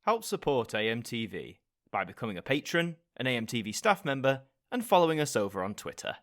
Help support AMTV by becoming a patron, an AMTV staff member, and following us over on Twitter.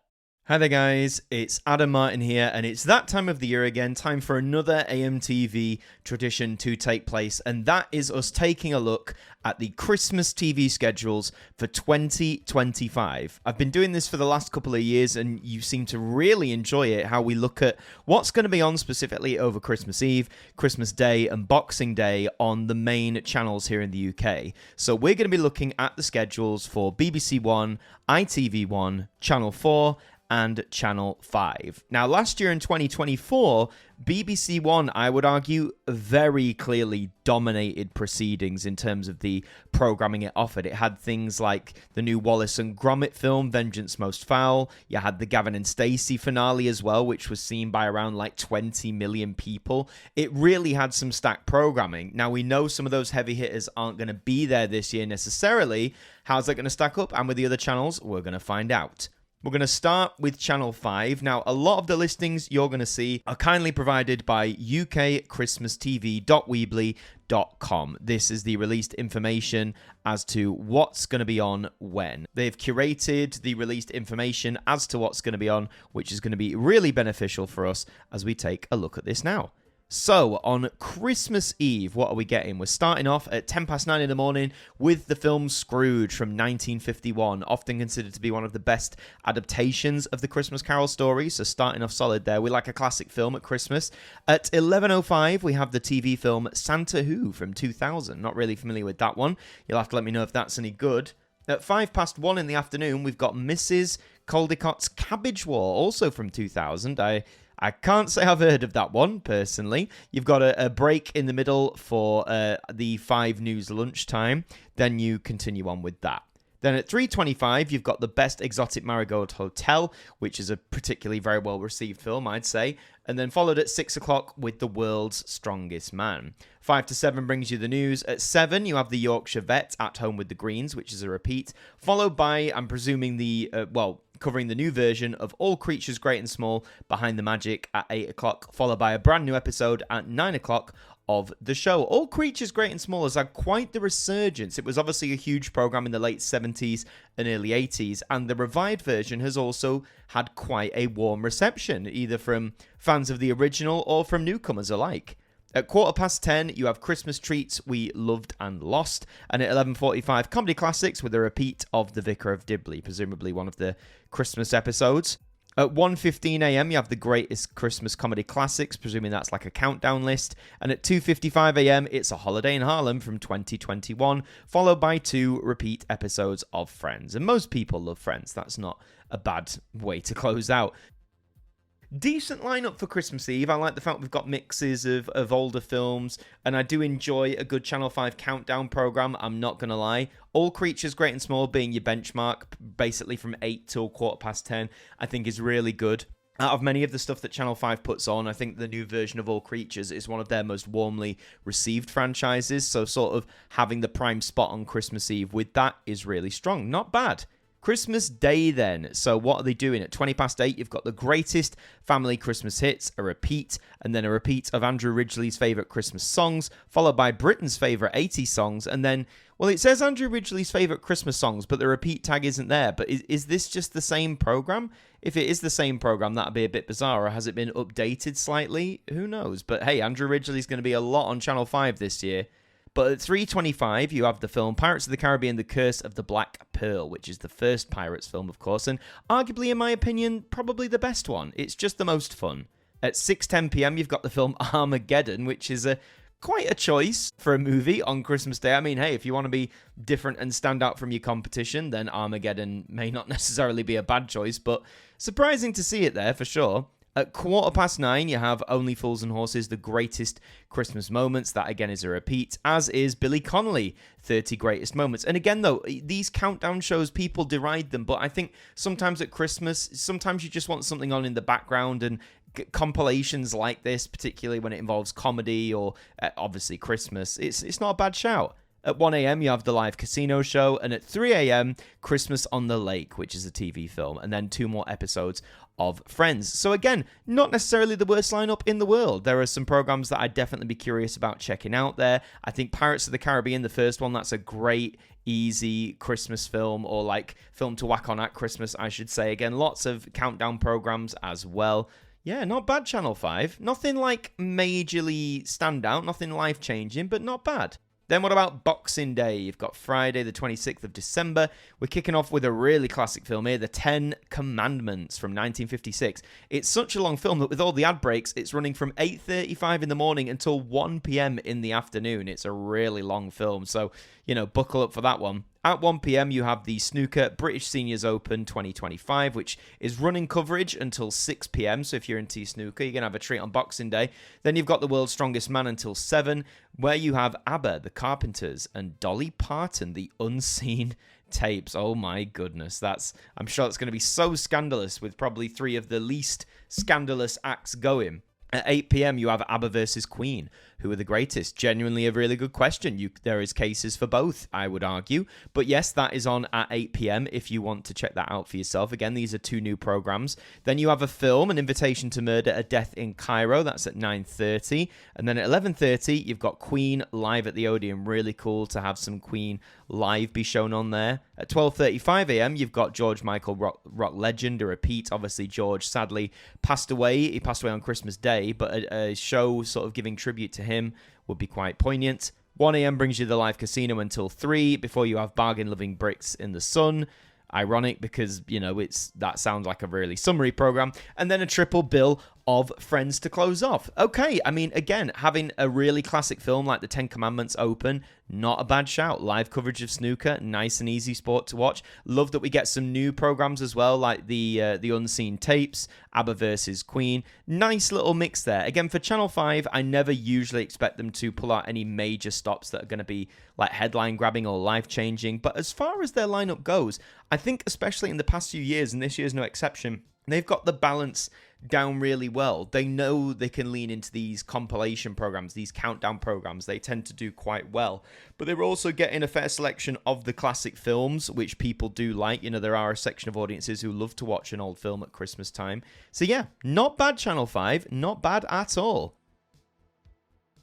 Hi there guys, it's Adam Martyn here, and it's that time of the year again, time for another AMTV tradition to take place, and that is us taking a look at the Christmas TV schedules for 2025. I've been doing this for the last couple of years, and you seem to really enjoy it, how we look at what's going to be on specifically over Christmas Eve, Christmas Day, and Boxing Day on the main channels here in the UK. So we're going to be looking at the schedules for BBC One, ITV1, Channel 4, and Channel 5. Now, last year in 2024, BBC One, I would argue, very clearly dominated proceedings in terms of the programming it offered. It had things like the new Wallace and Gromit film, Vengeance Most Foul. You had the Gavin and Stacey finale as well, which was seen by around like 20 million people. It really had some stacked programming. Now, we know some of those heavy hitters aren't going to be there this year necessarily. How's that going to stack up? And with the other channels, we're going to find out. We're going to start with Channel 5. Now, a lot of the listings you're going to see are kindly provided by ukchristmastv.weebly.com. This is the released information as to what's going to be on when. They've curated the released information as to what's going to be on, which is going to be really beneficial for us as we take a look at this now. So, on Christmas Eve, what are we getting? We're starting off at 9:10 in the morning with the film Scrooge from 1951, often considered to be one of the best adaptations of the Christmas Carol story, so starting off solid there. We like a classic film at Christmas. At 11:05, we have the TV film Santa Who from 2000. Not really familiar with that one. You'll have to let me know if that's any good. At 1:05 in the afternoon, we've got Mrs. Caldicott's Cabbage War, also from 2000. I can't say I've heard of that one, personally. You've got a break in the middle for the 5 News lunchtime. Then you continue on with that. Then at 3:25, you've got The Best Exotic Marigold Hotel, which is a particularly very well-received film, I'd say. And then followed at 6 o'clock with The World's Strongest Man. 5 to 7 brings you the news. At 7, you have The Yorkshire Vet, At Home with the Greens, which is a repeat. Followed by, I'm presuming covering the new version of All Creatures Great and Small, Behind the Magic at 8 o'clock, followed by a brand new episode at 9 o'clock of the show. All Creatures Great and Small has had quite the resurgence. It was obviously a huge program in the late 70s and early 80s, and the revived version has also had quite a warm reception, either from fans of the original or from newcomers alike. At 10:15, you have Christmas Treats We Loved and Lost. And at 11:45, Comedy Classics with a repeat of The Vicar of Dibley, presumably one of the Christmas episodes. At 1:15 a.m, you have The Greatest Christmas Comedy Classics, presuming that's like a countdown list. And at 2:55 a.m, it's A Holiday in Harlem from 2021, followed by 2 repeat episodes of Friends. And most people love Friends. That's not a bad way to close out. Decent lineup for Christmas Eve. I like the fact we've got mixes of older films, and I do enjoy a good Channel 5 countdown program, I'm not going to lie. All Creatures Great and Small being your benchmark, basically from 8 till 10:15, I think is really good. Out of many of the stuff that Channel 5 puts on, I think the new version of All Creatures is one of their most warmly received franchises, so sort of having the prime spot on Christmas Eve with that is really strong. Not bad. Christmas Day then. So what are they doing? At 8:20, you've got The Greatest Family Christmas Hits, a repeat, and then a repeat of Andrew Ridgeley's favourite Christmas songs, followed by Britain's favourite 80s songs, and then, well, it says Andrew Ridgeley's favourite Christmas songs, but the repeat tag isn't there. But is this just the same programme? If it is the same programme, that'd be a bit bizarre. Or has it been updated slightly? Who knows? But hey, Andrew Ridgeley's going to be a lot on Channel 5 this year. But at 3:25, you have the film Pirates of the Caribbean, The Curse of the Black Pearl, which is the first Pirates film, of course, and arguably, in my opinion, probably the best one. It's just the most fun. At 6:10 p.m, you've got the film Armageddon, which is quite a choice for a movie on Christmas Day. I mean, hey, if you want to be different and stand out from your competition, then Armageddon may not necessarily be a bad choice, but surprising to see it there for sure. At 9:15, you have Only Fools and Horses, The Greatest Christmas Moments. That, again, is a repeat, as is Billy Connolly, 30 Greatest Moments. And again, though, these countdown shows, people deride them, but I think sometimes at Christmas, sometimes you just want something on in the background, and compilations like this, particularly when it involves comedy or, obviously, Christmas, it's not a bad shout. At 1 a.m, you have the live casino show, and at 3 a.m, Christmas on the Lake, which is a TV film, and then 2 more episodes of Friends. So again, not necessarily the worst lineup in the world. There are some programs that I'd definitely be curious about checking out there. I think Pirates of the Caribbean, the first one, that's a great, easy Christmas film, or like film to whack on at Christmas, I should say. Again, lots of countdown programs as well. Yeah, not bad, Channel 5. Nothing like majorly standout, nothing life-changing, but not bad. Then what about Boxing Day? You've got Friday, the 26th of December. We're kicking off with a really classic film here, The 10 Commandments from 1956. It's such a long film that with all the ad breaks, it's running from 8:35 in the morning until 1 p.m. in the afternoon. It's a really long film, so, buckle up for that one. At 1 p.m, you have the Snooker British Seniors Open 2025, which is running coverage until 6 p.m. So if you're into snooker, you're going to have a treat on Boxing Day. Then you've got The World's Strongest Man until 7, where you have ABBA, The Carpenters, and Dolly Parton, The Unseen Tapes. Oh my goodness. I'm sure it's going to be so scandalous, with probably 3 of the least scandalous acts going. At 8 p.m, you have ABBA versus Queen. Who are the greatest? Genuinely a really good question. There is cases for both, I would argue. But yes, that is on at 8 p.m. if you want to check that out for yourself. Again, these are 2 new programs. Then you have a film, An Invitation to Murder, A Death in Cairo. That's at 9:30. And then at 11:30, you've got Queen live at the Odeon. Really cool to have some Queen live be shown on there. At 12:35 a.m., you've got George Michael, rock legend, a repeat. Obviously, George sadly passed away. He passed away on Christmas Day, but a show sort of giving tribute to him would be quite poignant. 1 a.m. brings you the live casino until 3, before you have Bargain Loving Bricks in the Sun. Ironic because, that sounds like a really summery program. And then a triple bill of Friends to close off. Okay, again, having a really classic film like The 10 Commandments open, not a bad shout. Live coverage of snooker, nice and easy sport to watch. Love that we get some new programs as well, like the Unseen Tapes, ABBA versus Queen. Nice little mix there. Again, for Channel 5, I never usually expect them to pull out any major stops that are going to be like headline grabbing or life changing. But as far as their lineup goes, I think especially in the past few years, and this year's no exception, they've got the balance down really well. They know they can lean into these compilation programs, these countdown programs. They tend to do quite well. But they're also getting a fair selection of the classic films, which people do like. There are a section of audiences who love to watch an old film at Christmas time. So yeah, not bad, Channel 5. Not bad at all.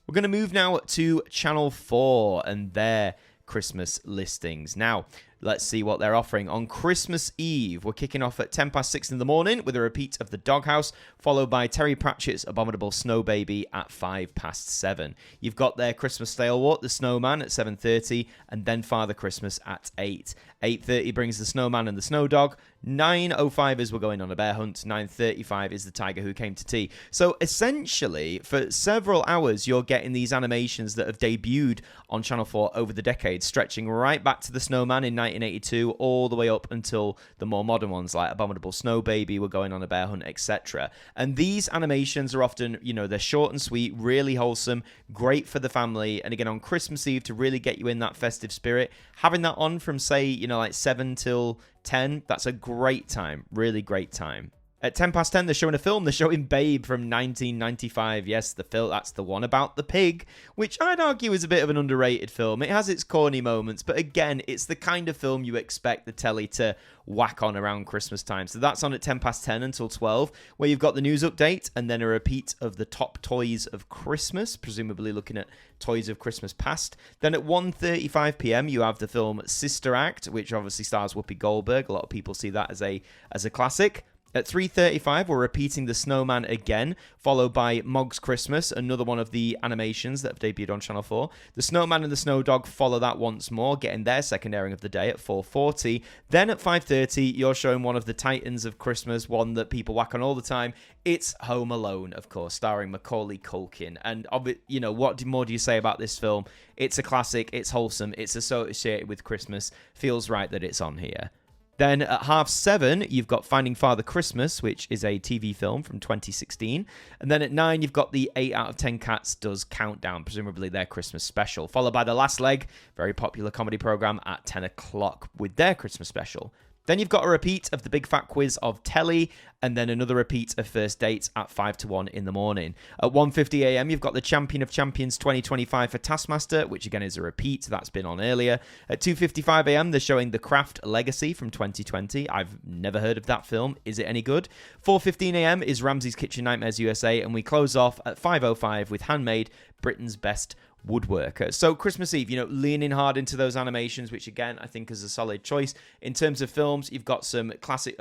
We're going to move now to Channel 4 and their Christmas listings. Now, let's see what they're offering. On Christmas Eve, we're kicking off at 6:10 in the morning with a repeat of The Doghouse, followed by Terry Pratchett's Abominable Snow Baby at 7:05. You've got their Christmas Stalewart, The Snowman, at 7:30, and then Father Christmas at 8. 8:30 brings The Snowman and the Snow Dog. 9:05 is We're Going on a Bear Hunt. 9:35 is The Tiger Who Came to Tea. So essentially, for several hours, you're getting these animations that have debuted on Channel 4 over the decades, stretching right back to The Snowman in 1982, all the way up until the more modern ones like Abominable Snow Baby, We're Going on a Bear Hunt, etc. And these animations are often, they're short and sweet, really wholesome, great for the family. And again, on Christmas Eve, to really get you in that festive spirit, having that on from, say, like 7 till 10, that's a great time, really great time. At 10:10, they're showing a film. They're showing Babe from 1995. Yes, the film, that's the one about the pig, which I'd argue is a bit of an underrated film. It has its corny moments, but again, it's the kind of film you expect the telly to whack on around Christmas time. So that's on at 10:10 until 12, where you've got the news update and then a repeat of the top toys of Christmas, presumably looking at toys of Christmas past. Then at 1:35 p.m, you have the film Sister Act, which obviously stars Whoopi Goldberg. A lot of people see that as a classic. At 3:35, we're repeating The Snowman again, followed by Mog's Christmas, another one of the animations that have debuted on Channel 4. The Snowman and the Snow Dog follow that once more, getting their second airing of the day at 4:40. Then at 5:30, you're showing one of the titans of Christmas, one that people whack on all the time. It's Home Alone, of course, starring Macaulay Culkin. And, what more do you say about this film? It's a classic, it's wholesome, it's associated with Christmas. Feels right that it's on here. Then at 7:30, you've got Finding Father Christmas, which is a TV film from 2016. And then at 9, you've got the 8 out of 10 Cats Does Countdown, presumably their Christmas special. Followed by The Last Leg, very popular comedy program, at 10 o'clock with their Christmas special. Then you've got a repeat of the Big Fat Quiz of Telly, and then another repeat of First Dates at 5 to 1 in the morning. At 1:50 a.m, you've got the Champion of Champions 2025 for Taskmaster, which again is a repeat. That's been on earlier. At 2:55 a.m, they're showing The Craft Legacy from 2020. I've never heard of that film. Is it any good? 4:15 a.m. is Ramsay's Kitchen Nightmares USA, and we close off at 5:05 with Handmade, Britain's Best Woodworker. So Christmas Eve, leaning hard into those animations, which again I think is a solid choice. In terms of films, you've got some classic,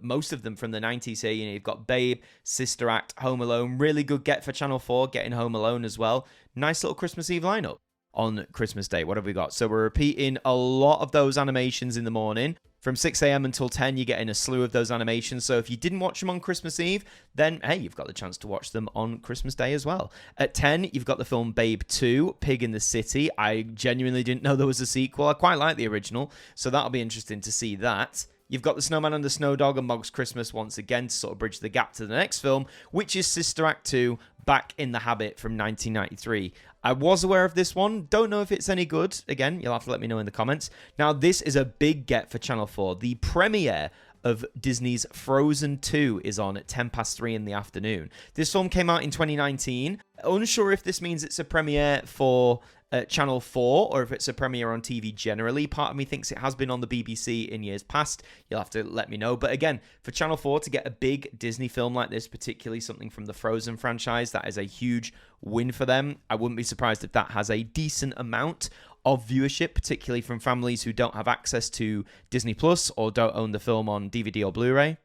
most of them from the 90s here. You've got Babe, Sister Act, Home Alone. Really good get for Channel 4, getting Home Alone as well. Nice little Christmas Eve lineup on Christmas Day. What have we got? So we're repeating a lot of those animations in the morning. From 6 a.m. until 10, you're getting a slew of those animations. So if you didn't watch them on Christmas Eve, then, hey, you've got the chance to watch them on Christmas Day as well. At 10, you've got the film Babe 2, Pig in the City. I genuinely didn't know there was a sequel. I quite like the original, so that'll be interesting to see that. You've got The Snowman and the Snow Dog and Mog's Christmas once again to sort of bridge the gap to the next film, which is Sister Act 2, Back in the Habit from 1993. I was aware of this one. Don't know if it's any good. Again, you'll have to let me know in the comments. Now, this is a big get for Channel 4. The premiere of Disney's Frozen 2 is on at 3:10 in the afternoon. This film came out in 2019. Unsure if this means it's a premiere for Channel 4 or if it's a premiere on TV generally. Part of me thinks it has been on the BBC in years past. You'll have to let me know. But again, for Channel 4 to get a big Disney film like this, particularly something from the Frozen franchise, that is a huge win for them. I wouldn't be surprised if that has a decent amount of viewership, particularly from families who don't have access to Disney Plus or don't own the film on DVD or Blu-ray.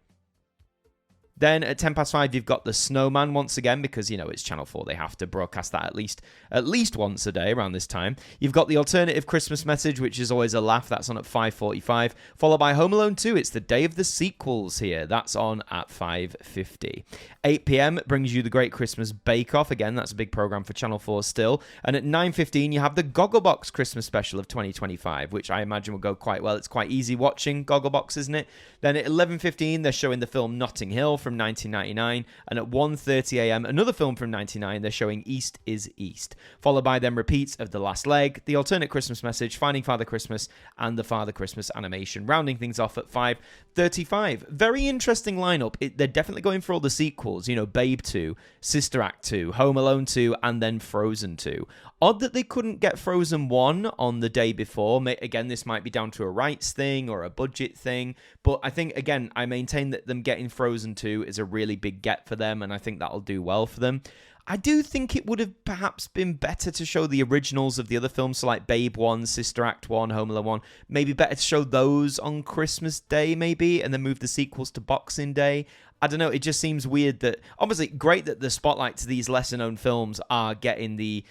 Then at 5:10, you've got The Snowman once again, because, it's Channel 4. They have to broadcast that at least once a day around this time. You've got the alternative Christmas message, which is always a laugh. That's on at 5:45, followed by Home Alone 2. It's the day of the sequels here. That's on at 5:50. 8 p.m. brings you the Great Christmas Bake Off. Again, that's a big program for Channel 4 still. And at 9:15, you have the Gogglebox Christmas Special of 2025, which I imagine will go quite well. It's quite easy watching Gogglebox, isn't it? Then at 11:15, they're showing the film Notting Hill from 1999, and at 1:30 a.m, another film from 1999, they're showing East is East, followed by them repeats of The Last Leg, The Alternate Christmas Message, Finding Father Christmas, and the Father Christmas animation, rounding things off at 5:35. Very interesting lineup. They're definitely going for all the sequels, Babe 2, Sister Act 2, Home Alone 2, and then Frozen 2. Odd that they couldn't get Frozen 1 on the day before. Again, this might be down to a rights thing or a budget thing, but I think, again, I maintain that them getting Frozen 2 is a really big get for them, and I think that'll do well for them. I do think it would have perhaps been better to show the originals of the other films, so like Babe 1, Sister Act 1, Home Alone 1. Maybe better to show those on Christmas Day, maybe, and then move the sequels to Boxing Day. I don't know, it just seems weird that, obviously, great that the spotlight to these lesser-known films are getting the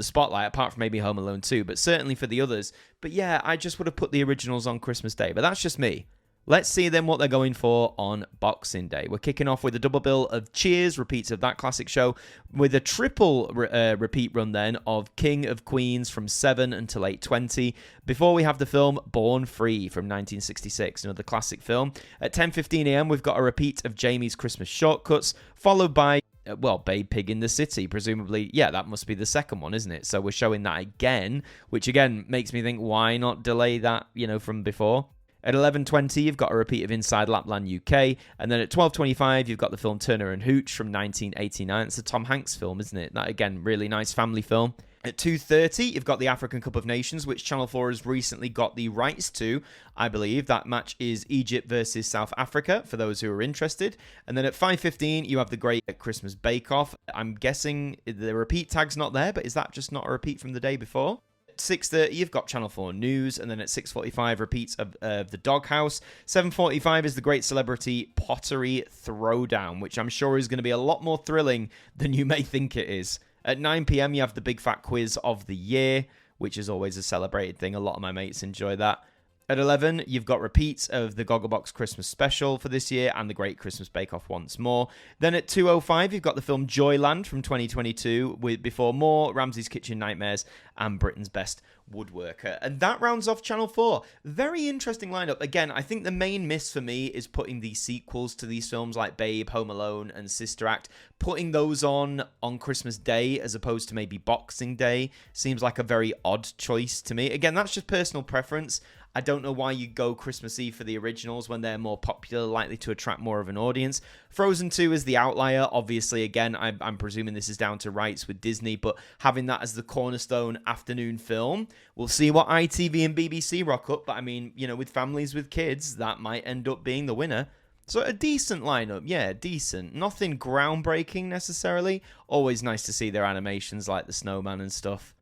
spotlight, apart from maybe Home Alone 2, but certainly for the others. But yeah, I just would have put the originals on Christmas Day, but that's just me. Let's see then what they're going for on Boxing Day. We're kicking off with a double bill of Cheers, repeats of that classic show, with a triple repeat run then of King of Queens from 7 until 8:20, before we have the film Born Free from 1966, another classic film. At 10:15 a.m, we've got a repeat of Jamie's Christmas Shortcuts, followed by Babe Pig in the City, presumably. Yeah, that must be the second one, isn't it? So we're showing that again, which again makes me think, why not delay that, from before? At 11:20, you've got a repeat of Inside Lapland UK, and then at 12:25, you've got the film Turner and Hooch from 1989. It's a Tom Hanks film, isn't it? That, again, really nice family film. At 2:30, you've got the African Cup of Nations, which Channel 4 has recently got the rights to, I believe. That match is Egypt versus South Africa, for those who are interested. And then at 5:15, you have the Great Christmas Bake Off. I'm guessing the repeat tag's not there, but is that just not a repeat from the day before? 6:30, you've got Channel 4 News, and then at 6:45, repeats of The Doghouse. 7:45 is the Great Celebrity Pottery Throwdown, which I'm sure is going to be a lot more thrilling than you may think it is. At 9 p.m, you have the Big Fat Quiz of the Year, which is always a celebrated thing. A lot of my mates enjoy that. At 11, you've got repeats of the Gogglebox Christmas Special for this year and the Great Christmas Bake Off once more. Then at 2:05, you've got the film Joyland from 2022, with before more Ramsay's Kitchen Nightmares and Britain's Best Woodworker. And that rounds off Channel 4. Very interesting lineup. Again, I think the main miss for me is putting the sequels to these films like Babe, Home Alone, and Sister Act, putting those on Christmas Day as opposed to maybe Boxing Day seems like a very odd choice to me. Again, that's just personal preference. I don't know why you go Christmas Eve for the originals when they're more popular, likely to attract more of an audience. Frozen 2 is the outlier. Obviously, again, I'm presuming this is down to rights with Disney, but having that as the cornerstone afternoon film, we'll see what ITV and BBC rock up. But I mean, with families with kids, that might end up being the winner. So a decent lineup, yeah, decent. Nothing groundbreaking necessarily. Always nice to see their animations like the snowman and stuff.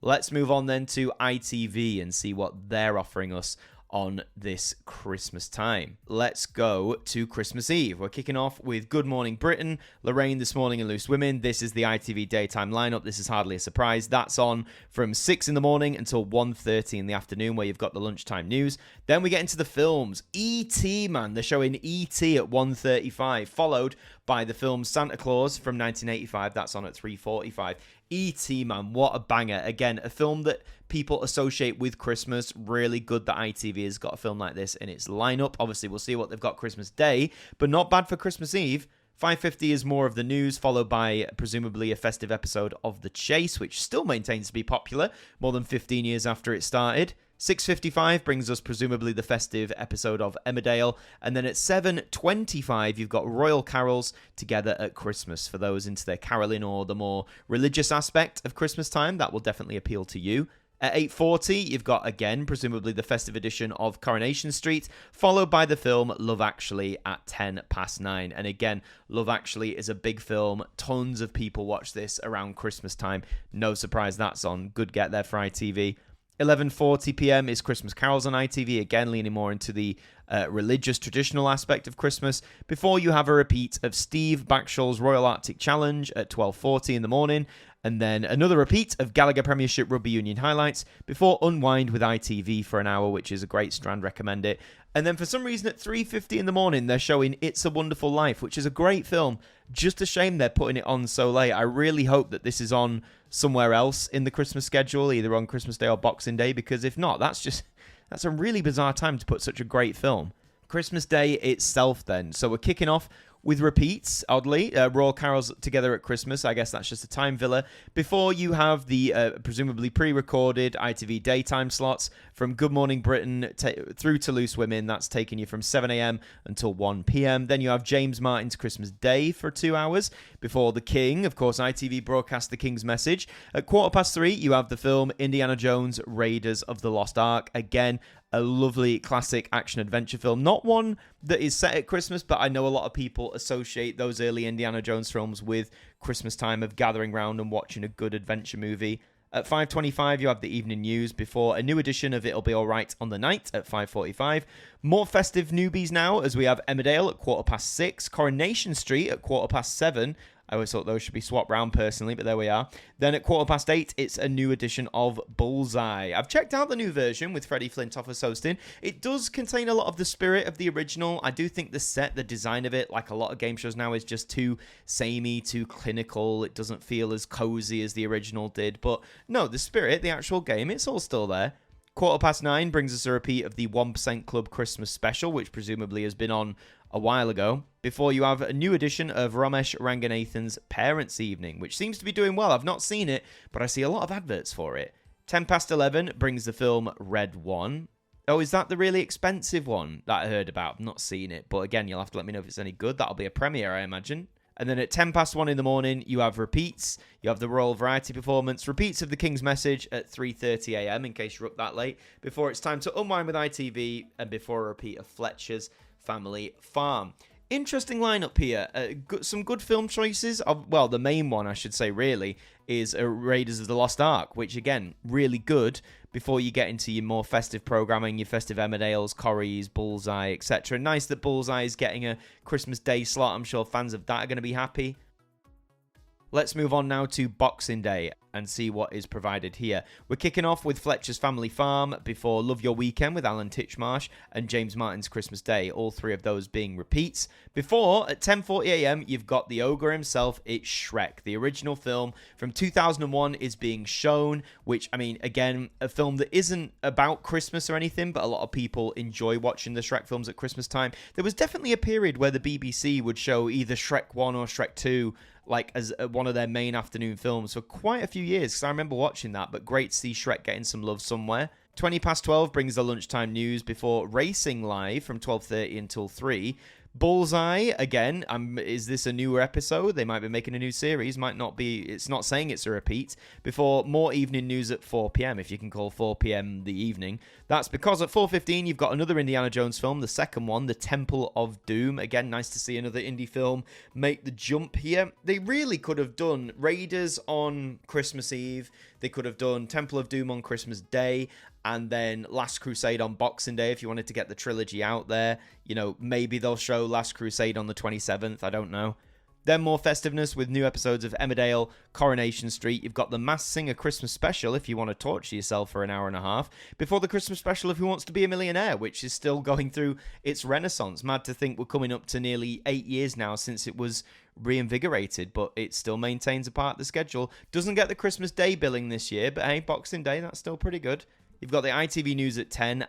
Let's move on then to ITV and see what they're offering us on this Christmas time. Let's go to Christmas Eve. We're kicking off with Good Morning Britain, Lorraine This Morning and Loose Women. This is the ITV daytime lineup. This is hardly a surprise. That's on from 6 in the morning until 1:30 in the afternoon, where you've got the lunchtime news. Then we get into the films. E.T., man. They're showing E.T. at 1:35, followed by the film Santa Claus from 1985. That's on at 3:45. E.T., man, what a banger. Again, a film that people associate with Christmas. Really good that ITV has got a film like this in its lineup. Obviously, we'll see what they've got Christmas Day, but not bad for Christmas Eve. 5:50 is more of the news, followed by presumably a festive episode of The Chase, which still maintains to be popular more than 15 years after it started. 6:55 brings us presumably the festive episode of Emmerdale. And then at 7:25, you've got Royal Carols Together at Christmas. For those into their caroling or the more religious aspect of Christmas time, that will definitely appeal to you. At 8:40, you've got, again, presumably the festive edition of Coronation Street, followed by the film Love Actually at 9:10. And again, Love Actually is a big film. Tons of people watch this around Christmas time. No surprise that's on. Good get there for ITV. 11:40 p.m. is Christmas Carols on ITV, again leaning more into the religious traditional aspect of Christmas, before you have a repeat of Steve Backshall's Royal Arctic Challenge at 12:40 in the morning, and then another repeat of Gallagher Premiership Rugby Union highlights, before Unwind with ITV for an hour, which is a great strand, recommend it. And then for some reason at 3:50 in the morning, they're showing It's a Wonderful Life, which is a great film. Just a shame they're putting it on so late. I really hope that this is on somewhere else in the Christmas schedule, either on Christmas Day or Boxing Day, because if not, that's a really bizarre time to put such a great film. Christmas Day itself then. So we're kicking off with repeats, oddly. Royal Carols Together at Christmas. I guess that's just a time filler. Before you have the presumably pre-recorded ITV daytime slots from Good Morning Britain through to Loose Women. That's taking you from 7 a.m. until 1 p.m. Then you have James Martin's Christmas Day for 2 hours. Before The King, of course, ITV broadcast The King's Message. At 3:15, you have the film Indiana Jones, Raiders of the Lost Ark. Again, a lovely classic action-adventure film. Not one that is set at Christmas, but I know a lot of people associate those early Indiana Jones films with Christmas time of gathering round and watching a good adventure movie. At 5:25, you have the evening news before a new edition of It'll Be Alright on the Night at 5:45. More festive newbies now, as we have Emmerdale at 6:15, Coronation Street at 7:15. I always thought those should be swapped round personally, but there we are. Then at 8:15, it's a new edition of Bullseye. I've checked out the new version with Freddie Flintoff as hosting. It does contain a lot of the spirit of the original. I do think the design of it, like a lot of game shows now, is just too samey, too clinical. It doesn't feel as cozy as the original did. But no, the spirit, the actual game, it's all still there. 9:15 brings us a repeat of the 1% Club Christmas special, which presumably has been on a while ago, before you have a new edition of Ramesh Ranganathan's Parents' Evening, which seems to be doing well. I've not seen it, but I see a lot of adverts for it. 11:10 brings the film Red One. Oh, is that the really expensive one that I heard about? I've not seen it, but again, you'll have to let me know if it's any good. That'll be a premiere, I imagine. And then at 1:10 in the morning, you have repeats. You have the Royal Variety Performance, repeats of The King's Message at 3:30 a.m, in case you're up that late, before it's time to unwind with ITV, and before a repeat of Fletcher's Family Farm. Interesting lineup here. Some good film choices. Well, the main one, I should say, really, is Raiders of the Lost Ark, which, again, really good before you get into your more festive programming, your festive Emmerdales, Corries, Bullseye, etc. Nice that Bullseye is getting a Christmas Day slot. I'm sure fans of that are going to be happy. Let's move on now to Boxing Day and see what is provided here. We're kicking off with Fletcher's Family Farm before Love Your Weekend with Alan Titchmarsh and James Martin's Christmas Day, all three of those being repeats. Before, at 10:40 a.m, you've got the ogre himself, it's Shrek. The original film from 2001 is being shown, which, I mean, again, a film that isn't about Christmas or anything, but a lot of people enjoy watching the Shrek films at Christmas time. There was definitely a period where the BBC would show either Shrek 1 or Shrek 2 like as one of their main afternoon films for quite a few years, because I remember watching that. But great to see Shrek getting some love somewhere. 20 past 12 brings the lunchtime news before Racing Live from 12:30 until 3. Bullseye, again, is this a newer episode? They might be making a new series, might not be. It's not saying it's a repeat. Before more evening news at 4 p.m, if you can call 4 p.m. the evening. That's because at 4:15 you've got another Indiana Jones film, the second one, The Temple of Doom. Again, nice to see another indie film make the jump here. They really could have done Raiders on Christmas Eve. They could have done Temple of Doom on Christmas Day, and then Last Crusade on Boxing Day if you wanted to get the trilogy out there. You know, maybe they'll show Last Crusade on the 27th, I don't know. Then more festiveness with new episodes of Emmerdale, Coronation Street. You've got the Masked Singer Christmas special if you want to torture yourself for an hour and a half. Before the Christmas special of Who Wants to Be a Millionaire, which is still going through its renaissance. Mad to think we're coming up to nearly 8 years now since it was reinvigorated, but it still maintains a part of the schedule. Doesn't get the Christmas Day billing this year, but hey, Boxing Day, that's still pretty good. You've got the ITV News at 10,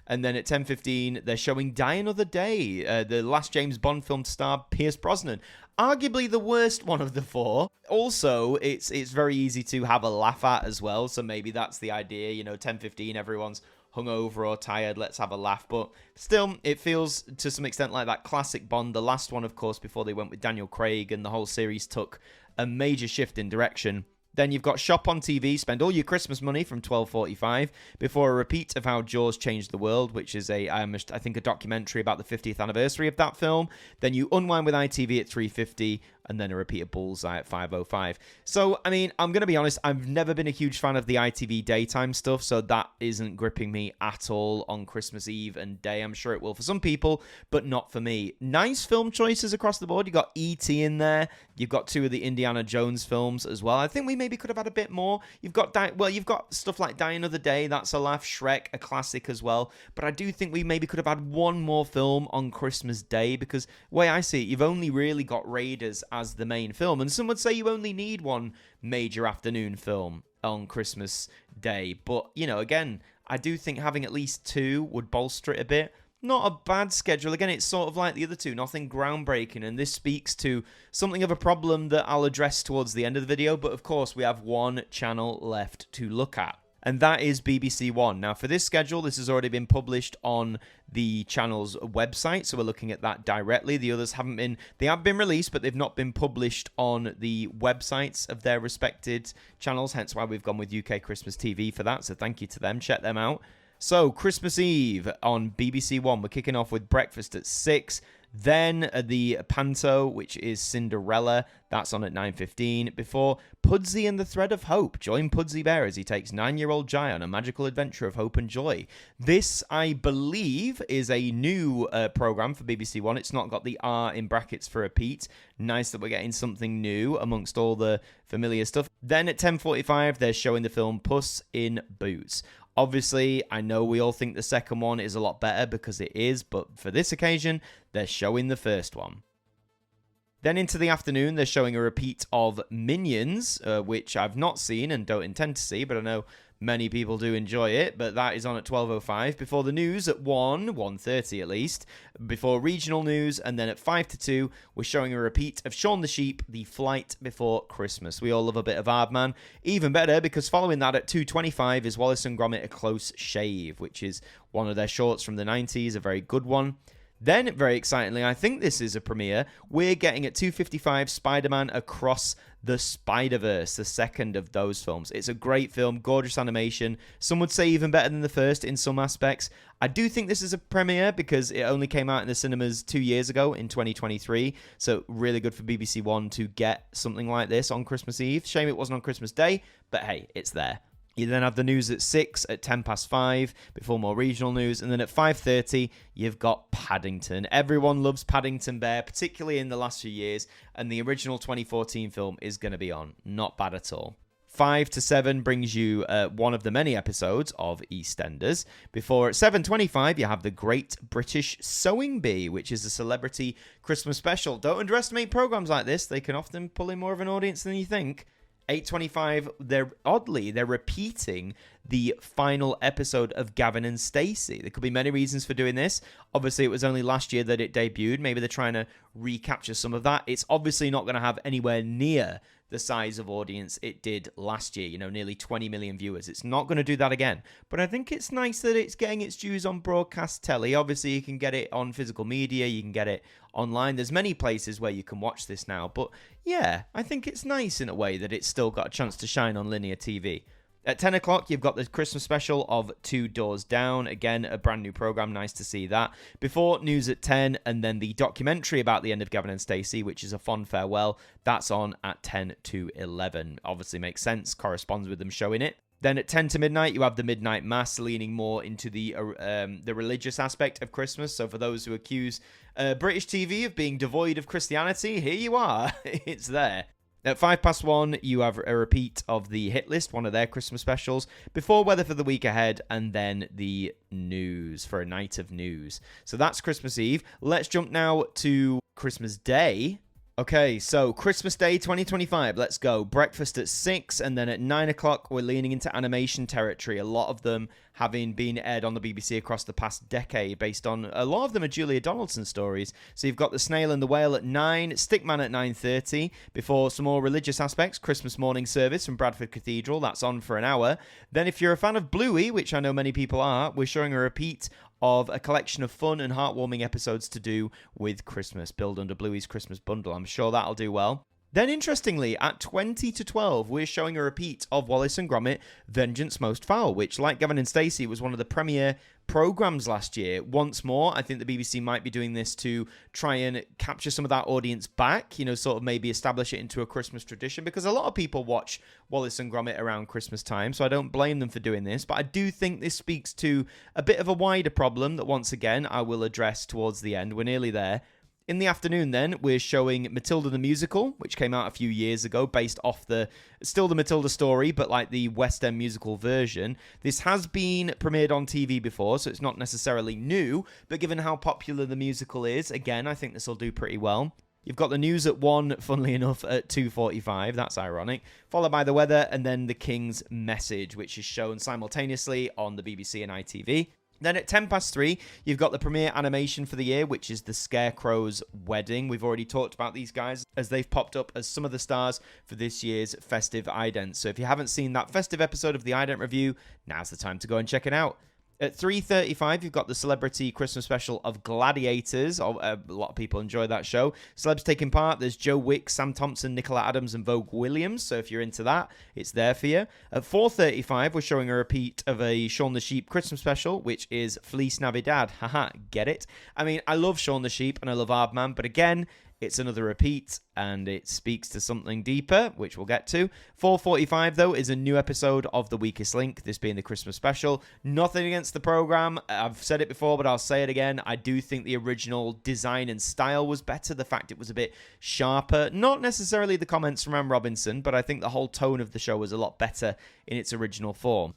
and then at 10:15, they're showing Die Another Day, the last James Bond film to star Pierce Brosnan. Arguably the worst one of the four. Also, it's very easy to have a laugh at as well, so maybe that's the idea. You know, 10:15, everyone's hungover or tired, let's have a laugh. But still, it feels to some extent like that classic Bond. The last one, of course, before they went with Daniel Craig, and the whole series took a major shift in direction. Then you've got Shop on TV, spend all your Christmas money from 12:45 before a repeat of How Jaws Changed the World, which is I think a documentary about the 50th anniversary of that film. Then you unwind with ITV at 3:50, and then a repeat of Bullseye at 5:05. So, I mean, I'm going to be honest, I've never been a huge fan of the ITV daytime stuff, so that isn't gripping me at all on Christmas Eve and Day. I'm sure it will for some people, but not for me. Nice film choices across the board. You've got E.T. in there. You've got 2 of the Indiana Jones films as well. I think we maybe could have had a bit more. You've got stuff like Die Another Day, that's a laugh. Shrek, a classic as well. But I do think we maybe could have had one more film on Christmas Day, because the way I see it, you've only really got Raiders as the main film, and some would say you only need one major afternoon film on Christmas Day. But, you know, again, I do think having at least 2 would bolster it a bit. Not a bad schedule. Again, it's sort of like the other 2, nothing groundbreaking, and this speaks to something of a problem that I'll address towards the end of the video. But of course, we have one channel left to look at, and that is BBC One. Now, for this schedule, this has already been published on the channel's website, so we're looking at that directly. The others haven't been, they have been released, but they've not been published on the websites of their respected channels, hence why we've gone with UK Christmas TV for that, so thank you to them. Check them out. So, Christmas Eve on BBC One, we're kicking off with breakfast at 6. Then the Panto, which is Cinderella, that's on at 9:15. Before Pudsey and the Thread of Hope. Join Pudsey Bear as he takes 9-year-old Jai on a magical adventure of hope and joy. This, I believe, is a new programme for BBC One. It's not got the R in brackets for repeat. Nice that we're getting something new amongst all the familiar stuff. Then at 10:45, they're showing the film Puss in Boots. Obviously, I know we all think the second one is a lot better, because it is, but for this occasion, they're showing the first one. Then into the afternoon, they're showing a repeat of Minions, which I've not seen and don't intend to see, but I know many people do enjoy it, but that is on at 12:05. Before the news at 1:30 at least. Before regional news, and then at 5 to 2, we're showing a repeat of Shaun the Sheep, The Flight Before Christmas. We all love a bit of Aardman. Even better, because following that at 2:25 is Wallace and Gromit: A Close Shave, which is one of their shorts from the 90s, a very good one. Then, very excitingly, I think this is a premiere, we're getting at 2:55 Spider-Man Across the Spider-Verse, the second of those films. It's a great film, gorgeous animation. Some would say even better than the first in some aspects. I do think this is a premiere because it only came out in the cinemas 2 years ago in 2023. So really good for BBC One to get something like this on Christmas Eve. Shame it wasn't on Christmas Day, but hey, it's there. You then have the news at 6, at 5:10, before more regional news. And then at 5:30, you've got Paddington. Everyone loves Paddington Bear, particularly in the last few years. And the original 2014 film is going to be on. Not bad at all. 5 to 7 brings you one of the many episodes of EastEnders. Before at 7:25, you have The Great British Sewing Bee, which is a celebrity Christmas special. Don't underestimate programs like this. They can often pull in more of an audience than you think. 8:25, they're repeating the final episode of Gavin and Stacey. There could be many reasons for doing this. Obviously, it was only last year that it debuted. Maybe they're trying to recapture some of that. It's obviously not going to have anywhere near the size of audience it did last year, nearly 20 million viewers. It's not going to do that again. But I think it's nice that it's getting its dues on broadcast telly. Obviously, you can get it on physical media, you can get it online. There's many places where you can watch this now. But yeah, I think it's nice in a way that it's still got a chance to shine on linear TV. At 10 o'clock, you've got the Christmas special of Two Doors Down. Again, a brand new program. Nice to see that. Before news at 10, and then the documentary about the end of Gavin and Stacey, which is a fond farewell. That's on at 10 to 11. Obviously makes sense. Corresponds with them showing it. Then at 10 to midnight, you have the Midnight Mass, leaning more into the religious aspect of Christmas. So for those who accuse British TV of being devoid of Christianity, here you are. It's there. At 1:05, you have a repeat of the Hit List, one of their Christmas specials, before Weather for the Week Ahead, and then the news for a night of news. So that's Christmas Eve. Let's jump now to Christmas Day. Okay, so Christmas Day 2025, let's go. Breakfast at 6, and then at 9 o'clock, we're leaning into animation territory. A lot of them having been aired on the BBC across the past decade, based on, a lot of them are Julia Donaldson stories. So you've got The Snail and the Whale at 9, Stickman at 9:30, before some more religious aspects, Christmas morning service from Bradford Cathedral, that's on for an hour. Then if you're a fan of Bluey, which I know many people are, we're showing a repeat of a collection of fun and heartwarming episodes to do with Christmas, billed under Bluey's Christmas Bundle. I'm sure that'll do well. Then, interestingly, at 20 to 12, we're showing a repeat of Wallace and Gromit, Vengeance Most Foul, which, like Gavin and Stacey, was one of the premiere programs last year. Once more, I think the BBC might be doing this to try and capture some of that audience back, sort of maybe establish it into a Christmas tradition, because a lot of people watch Wallace and Gromit around Christmas time, so I don't blame them for doing this. But I do think this speaks to a bit of a wider problem that, once again, I will address towards the end. We're nearly there. In the afternoon, then, we're showing Matilda the Musical, which came out a few years ago, based off still the Matilda story, but like the West End musical version. This has been premiered on TV before, so it's not necessarily new, but given how popular the musical is, again, I think this will do pretty well. You've got the news at 1, funnily enough, at 2:45. That's ironic. Followed by the weather, and then the King's Message, which is shown simultaneously on the BBC and ITV. Then at 3:10, you've got the premiere animation for the year, which is The Scarecrow's Wedding. We've already talked about these guys as they've popped up as some of the stars for this year's festive ident. So if you haven't seen that festive episode of the ident review, now's the time to go and check it out. At 3:35, you've got the celebrity Christmas special of Gladiators. A lot of people enjoy that show. Celebs taking part. There's Joe Wicks, Sam Thompson, Nicola Adams, and Vogue Williams. So if you're into that, it's there for you. At 4:35, we're showing a repeat of a Shaun the Sheep Christmas special, which is Feliz Navidad. Haha, get it? I mean, I love Shaun the Sheep and I love Aardman, but again, it's another repeat, and it speaks to something deeper, which we'll get to. 4:45, though, is a new episode of The Weakest Link, this being the Christmas special. Nothing against the programme. I've said it before, but I'll say it again. I do think the original design and style was better. The fact it was a bit sharper. Not necessarily the comments from Anne Robinson, but I think the whole tone of the show was a lot better in its original form.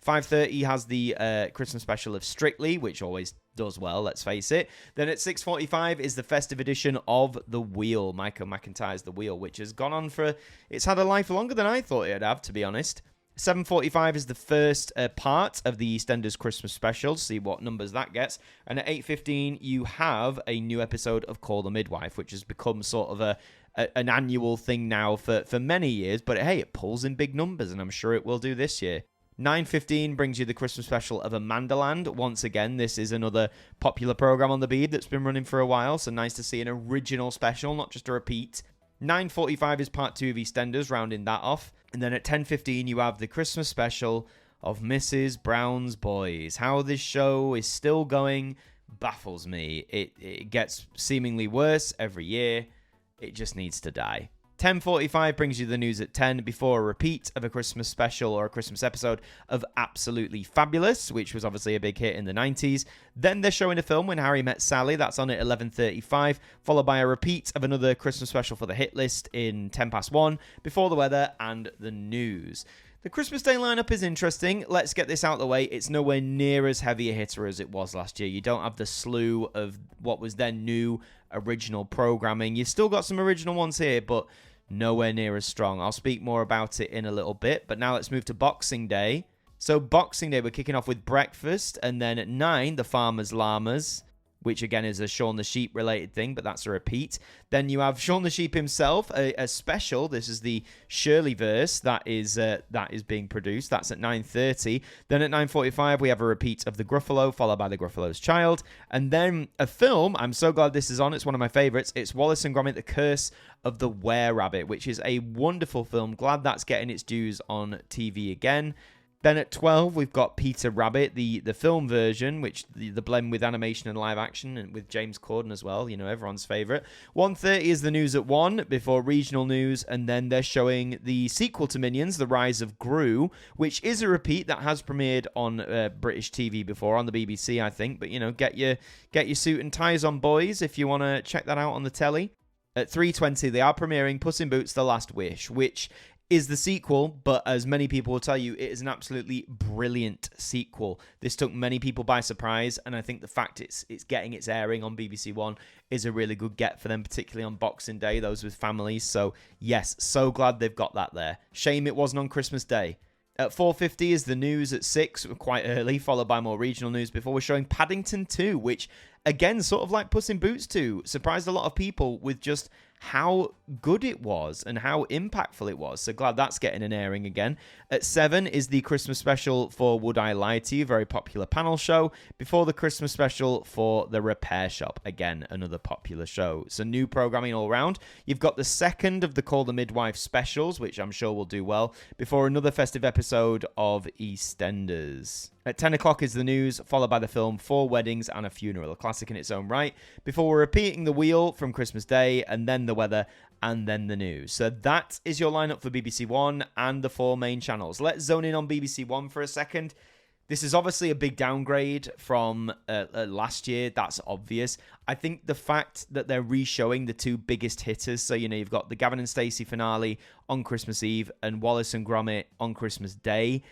5:30 has the Christmas special of Strictly, which always does well, let's face it. Then at 6:45 is the festive edition of The Wheel, Michael McIntyre's The Wheel, which has gone on for... It's had a life longer than I thought it'd have, to be honest. 7:45 is the first part of the EastEnders Christmas special, see what numbers that gets. And at 8:15, you have a new episode of Call the Midwife, which has become sort of an annual thing now for many years. But hey, it pulls in big numbers, and I'm sure it will do this year. 9:15 brings you the Christmas special of Amandaland. Once again, this is another popular program on the Bead that's been running for a while, so nice to see an original special, not just a repeat. 9:45 is part 2 of EastEnders, rounding that off. And then at 10:15, you have the Christmas special of Mrs. Brown's Boys. How this show is still going baffles me. It gets seemingly worse every year. It just needs to die. 10:45 brings you the news at 10 before a repeat of a Christmas special or a Christmas episode of Absolutely Fabulous, which was obviously a big hit in the 90s. Then they're showing a film, When Harry Met Sally. That's on at 11:35, followed by a repeat of another Christmas special for the hit list in 1:10, before the weather and the news. The Christmas Day lineup is interesting. Let's get this out of the way. It's nowhere near as heavy a hitter as it was last year. You don't have the slew of what was then new original programming. You've still got some original ones here, but nowhere near as strong. I'll speak more about it in a little bit, but now let's move to Boxing Day. So Boxing Day, we're kicking off with breakfast, and then at 9, the Farmer's Llamas, which again is a Shaun the Sheep related thing, but that's a repeat. Then you have Shaun the Sheep himself, a special. This is the Shirley verse that is being produced. That's at 9:30. Then at 9:45 we have a repeat of the Gruffalo, followed by the Gruffalo's Child, and then a film. I'm so glad this is on. It's one of my favorites. It's Wallace and Gromit: The Curse of the Were-Rabbit, which is a wonderful film. Glad that's getting its dues on TV again. Then at 12, we've got Peter Rabbit, the film version, which the blend with animation and live action, and with James Corden as well, everyone's favourite. 1:30 is the news at 1, before regional news, and then they're showing the sequel to Minions, The Rise of Gru, which is a repeat that has premiered on British TV before, on the BBC, I think. But, get your suit and ties on, boys, if you want to check that out on the telly. At 3:20, they are premiering Puss in Boots: The Last Wish, which is the sequel, but as many people will tell you, it is an absolutely brilliant sequel. This took many people by surprise, and I think the fact it's getting its airing on BBC One is a really good get for them, particularly on Boxing Day, those with families. So yes, so glad they've got that there. Shame it wasn't on Christmas Day. At 4:50 is the news at 6, quite early, followed by more regional news before we're showing Paddington 2, which, again, sort of like Puss in Boots 2, surprised a lot of people with just how good it was and how impactful it was. So glad that's getting an airing again. At 7 is the Christmas special for Would I Lie to You, very popular panel show, before the Christmas special for The Repair Shop, again, another popular show. So new programming all round. You've got the second of the Call the Midwife specials, which I'm sure will do well, before another festive episode of EastEnders. At 10 o'clock is the news, followed by the film 4 Weddings and a Funeral, a classic in its own right, before we're repeating the wheel from Christmas Day, and then the weather, and then the news. So that is your lineup for BBC One and the 4 main channels. Let's zone in on BBC One for a second. This is obviously a big downgrade from last year. That's obvious. I think the fact that they're re-showing the 2 biggest hitters, so you've got the Gavin and Stacey finale on Christmas Eve and Wallace and Gromit on Christmas Day.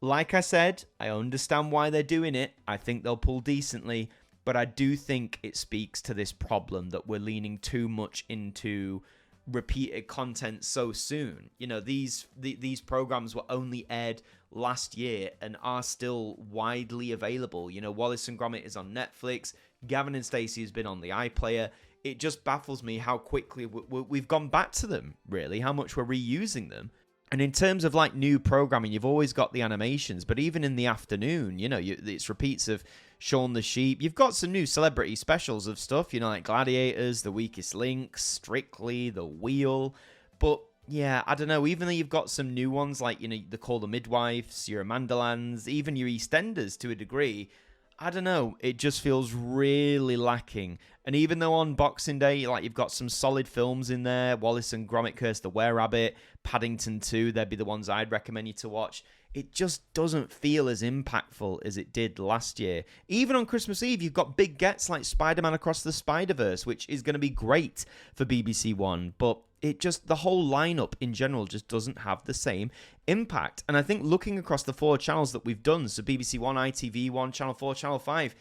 Like I said, I understand why they're doing it. I think they'll pull decently, but I do think it speaks to this problem that we're leaning too much into repeated content so soon. These programs were only aired last year and are still widely available. Wallace and Gromit is on Netflix. Gavin and Stacey has been on the iPlayer. It just baffles me how quickly we've gone back to them, really, how much we're reusing them. And in terms of new programming, you've always got the animations, but even in the afternoon, it's repeats of Shaun the Sheep. You've got some new celebrity specials of stuff, like Gladiators, The Weakest Link, Strictly, The Wheel. But yeah, I don't know, even though you've got some new ones like, the Call the Midwives, your Amandalands, even your EastEnders to a degree, I don't know, it just feels really lacking. And even though on Boxing Day, you've got some solid films in there, Wallace and Gromit: Curse the Were-Rabbit, Paddington 2, they'd be the ones I'd recommend you to watch. It just doesn't feel as impactful as it did last year. Even on Christmas Eve, you've got big gets like Spider-Man Across the Spider-Verse, which is going to be great for BBC One, but the whole lineup in general just doesn't have the same impact. And I think looking across the 4 channels that we've done, so BBC One, ITV1, Channel 4, Channel 5,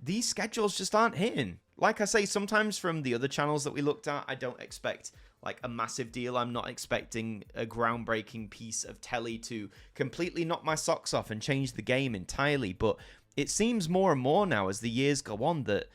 these schedules just aren't hitting. Like I say, sometimes from the other channels that we looked at, I don't expect a massive deal. I'm not expecting a groundbreaking piece of telly to completely knock my socks off and change the game entirely. But it seems more and more now as the years go on that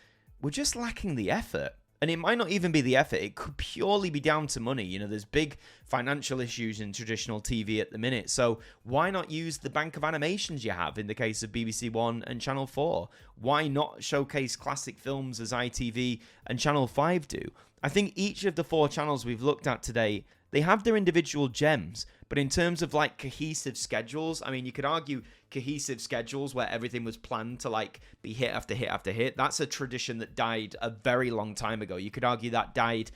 we're just lacking the effort. And it might not even be the effort. It could purely be down to money. There's big financial issues in traditional TV at the minute. So why not use the bank of animations you have in the case of BBC One and Channel 4? Why not showcase classic films as ITV and Channel 5 do? I think each of the 4 channels we've looked at today, they have their individual gems. But in terms of cohesive schedules, I mean, you could argue cohesive schedules where everything was planned to be hit after hit after hit. That's a tradition that died a very long time ago. You could argue that died,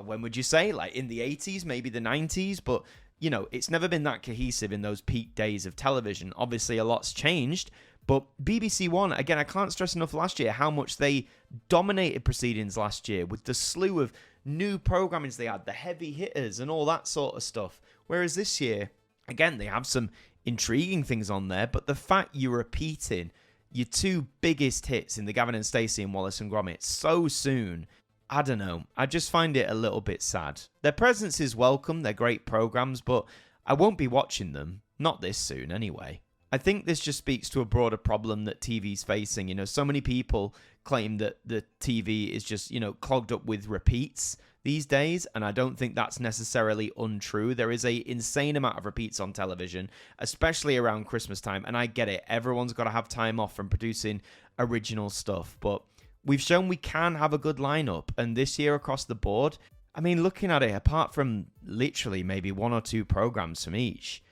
when would you say? In the 80s, maybe the 90s. But, it's never been that cohesive in those peak days of television. Obviously, a lot's changed. But BBC One, again, I can't stress enough last year how much they dominated proceedings last year with the slew of new programmings they had, the heavy hitters and all that sort of stuff. Whereas this year, again, they have some intriguing things on there, but the fact you're repeating your 2 biggest hits in the Gavin and Stacey and Wallace and Gromit so soon, I don't know. I just find it a little bit sad. Their presence is welcome. They're great programs, but I won't be watching them. Not this soon, anyway. I think this just speaks to a broader problem that TV's facing. You know, so many people claim that the TV is just, you know, clogged up with repeats these days, and I don't think that's necessarily untrue. There is a insane amount of repeats on television, especially around Christmas time, and I get it. Everyone's got to have time off from producing original stuff, but we've shown we can have a good lineup, and this year across the board, I mean, looking at it, apart from literally maybe one or two programs from each,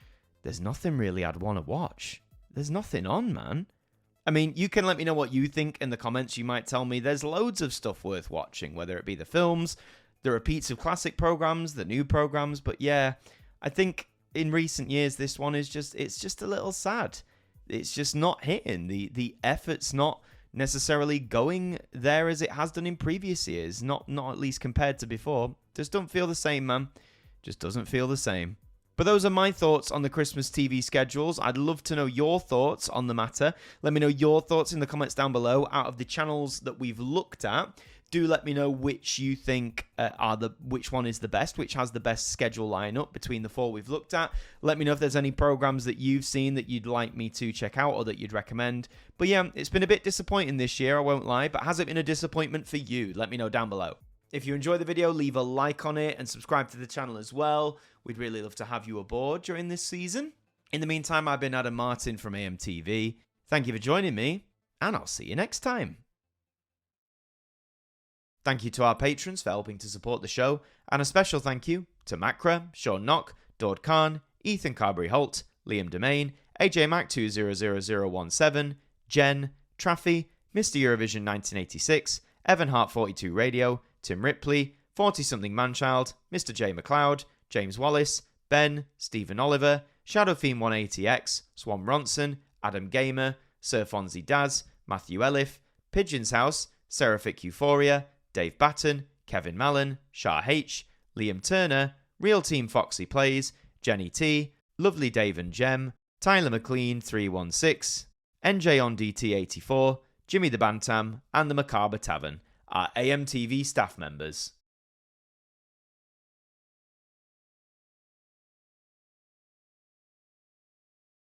there's nothing really I'd want to watch. There's nothing on, man. I mean, you can let me know what you think in the comments. You might tell me there's loads of stuff worth watching, whether it be the films, the repeats of classic programs, the new programs. But yeah, I think in recent years, this one is it's just a little sad. It's just not hitting. The effort's not necessarily going there as it has done in previous years. Not at least compared to before. Just don't feel the same, man. Just doesn't feel the same. But those are my thoughts on the Christmas TV schedules. I'd love to know your thoughts on the matter. Let me know your thoughts in the comments down below. Out of the channels that we've looked at, do let me know which you think which one is the best, which has the best schedule lineup between the four we've looked at. Let me know if there's any programs that you've seen that you'd like me to check out or that you'd recommend. But yeah, it's been a bit disappointing this year, I won't lie, but has it been a disappointment for you? Let me know down below. If you enjoyed the video, leave a like on it and subscribe to the channel as well. We'd really love to have you aboard during this season. In the meantime, I've been Adam Martyn from AMTV. Thank you for joining me, and I'll see you next time. Thank you to our patrons for helping to support the show, and a special thank you to Macra, Sean Knock, Dord Khan, Ethan Carberry-Holt, Liam Domain, AJ Mac 200017, Jen, Traffy, Mr. Eurovision 1986, Evan Hart 42 Radio, Tim Ripley, 40-something Manchild, Mr. J McLeod, James Wallace, Ben, Stephen Oliver, Shadow Fiend 180X, Swan Ronson, Adam Gamer, Sir Fonzie Daz, Matthew Elliff, Pigeon's House, Seraphic Euphoria, Dave Batten, Kevin Mallon, Shah H, Liam Turner, Real Team Foxy Plays, Jenny T, Lovely Dave and Gem, Tyler McLean 316, NJ on DT 84, Jimmy the Bantam, and the Macabre Tavern are AMTV staff members.